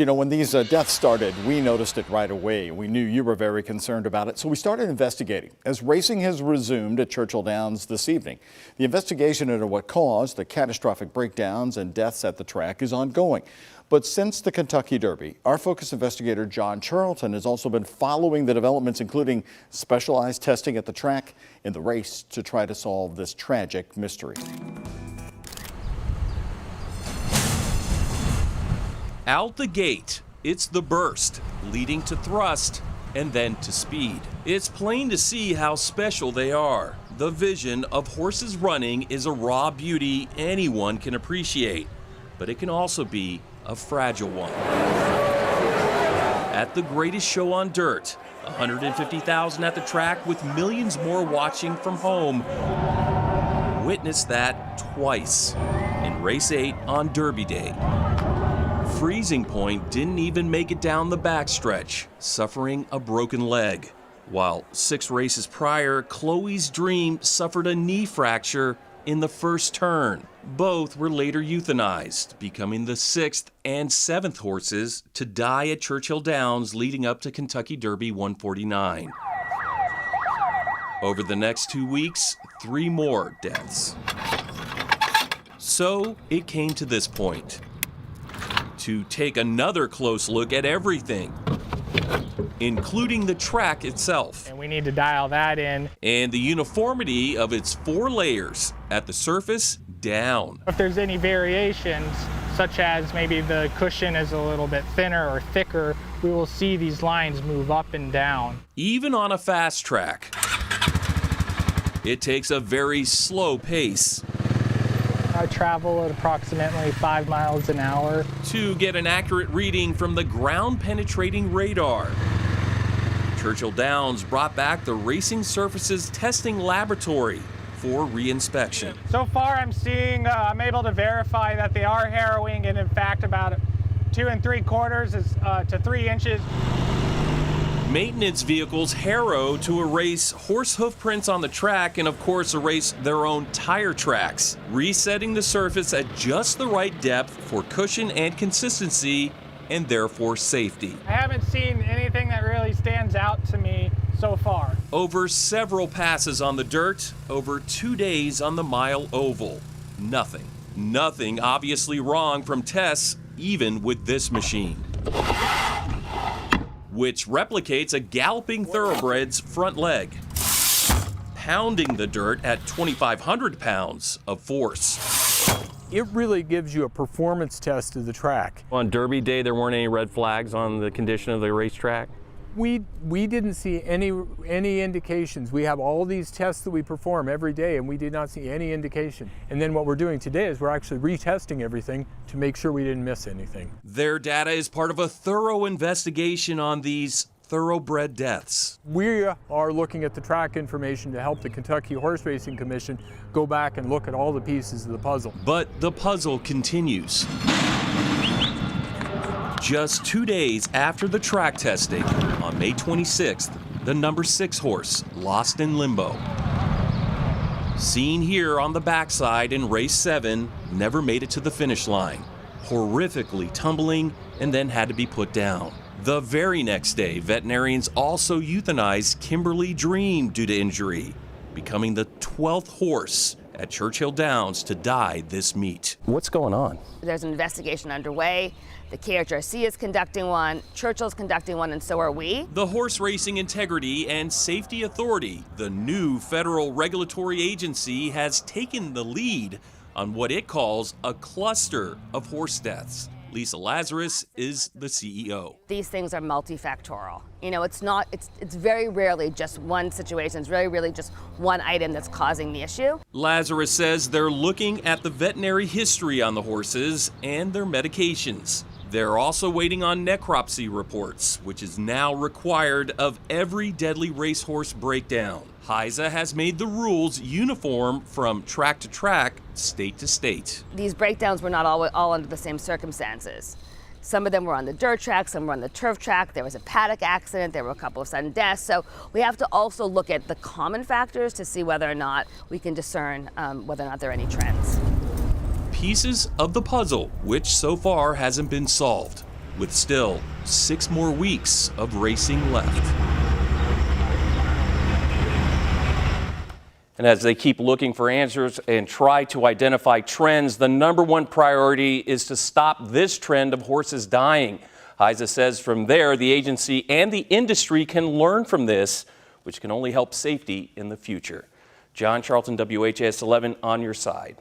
You know, when these deaths started, we noticed it right away. We knew you were very concerned about it, so we started investigating. As racing has resumed at Churchill Downs this evening, the investigation into what caused the catastrophic breakdowns and deaths at the track is ongoing. But since the Kentucky Derby, our focus investigator John Charlton has also been following the developments, including specialized testing at the track in the race to try to solve this tragic mystery. Out the gate, it's the burst, leading to thrust, and then to speed. It's plain to see how special they are. The vision of horses running is a raw beauty anyone can appreciate, but it can also be a fragile one. At the greatest show on dirt, 150,000 at the track with millions more watching from home. Witnessed that twice in race 8 on Derby Day. Freezing Point didn't even make it down the backstretch, suffering a broken leg. While 6 races prior, Chloe's Dream suffered a knee fracture in the first turn. Both were later euthanized, becoming the 6th and 7th horses to die at Churchill Downs leading up to Kentucky Derby 149. Over the next 2 weeks, 3 more deaths. So it came to this point. To take another close look at everything, including the track itself. And we need to dial that in. And the uniformity of its 4 layers, at the surface, down. If there's any variations, such as maybe the cushion is a little bit thinner or thicker, we will see these lines move up and down. Even on a fast track, it takes a very slow pace. I travel at approximately 5 miles an hour. To get an accurate reading from the ground-penetrating radar. Churchill Downs brought back the Racing Surfaces Testing Laboratory for reinspection. So far I'm able to verify that they are harrowing, and in fact about 2 3/4 to 3 inches. Maintenance vehicles harrow to erase horse hoof prints on the track and, of course, erase their own tire tracks, resetting the surface at just the right depth for cushion and consistency, and therefore safety. I haven't seen anything that really stands out to me so far. Over several passes on the dirt, over 2 days on the mile oval. Nothing. Nothing obviously wrong from tests, even with this machine, which replicates a galloping thoroughbred's front leg, pounding the dirt at 2,500 pounds of force. It really gives you a performance test of the track. On Derby Day, there weren't any red flags on the condition of the racetrack? We didn't see any indications. We have all these tests that we perform every day, and we did not see any indication. And then what we're doing today is we're actually retesting everything to make sure we didn't miss anything. Their data is part of a thorough investigation on these thoroughbred deaths. We are looking at the track information to help the Kentucky Horse Racing Commission go back and look at all the pieces of the puzzle. But the puzzle continues. Just 2 days after the track testing, on May 26th, the number 6 horse lost in limbo. Seen here on the backside in race 7, never made it to the finish line, horrifically tumbling and then had to be put down. The very next day, veterinarians also euthanized Kimberly Dream due to injury, becoming the 12th horse at Churchill Downs to die this meet. What's going on? There's an investigation underway. The KHRC is conducting one, Churchill's conducting one, and so are we. The Horse Racing Integrity and Safety Authority, the new federal regulatory agency, has taken the lead on what it calls a cluster of horse deaths. Lisa Lazarus is the CEO. These things are multifactorial. You know, it's very rarely just one situation. It's very rarely just one item that's causing the issue. Lazarus says they're looking at the veterinary history on the horses and their medications. They're also waiting on necropsy reports, which is now required of every deadly racehorse breakdown. HISA has made the rules uniform from track to track, state to state. These breakdowns were not all under the same circumstances. Some of them were on the dirt track, some were on the turf track. There was a paddock accident, there were a couple of sudden deaths. So we have to also look at the common factors to see whether or not we can discern whether or not there are any trends. Pieces of the puzzle, which so far hasn't been solved. with still 6 more weeks of racing left. And as they keep looking for answers and try to identify trends, the #1 priority is to stop this trend of horses dying. Heise says from there, the agency and the industry can learn from this, which can only help safety in the future. John Charlton, WHAS 11 on your side.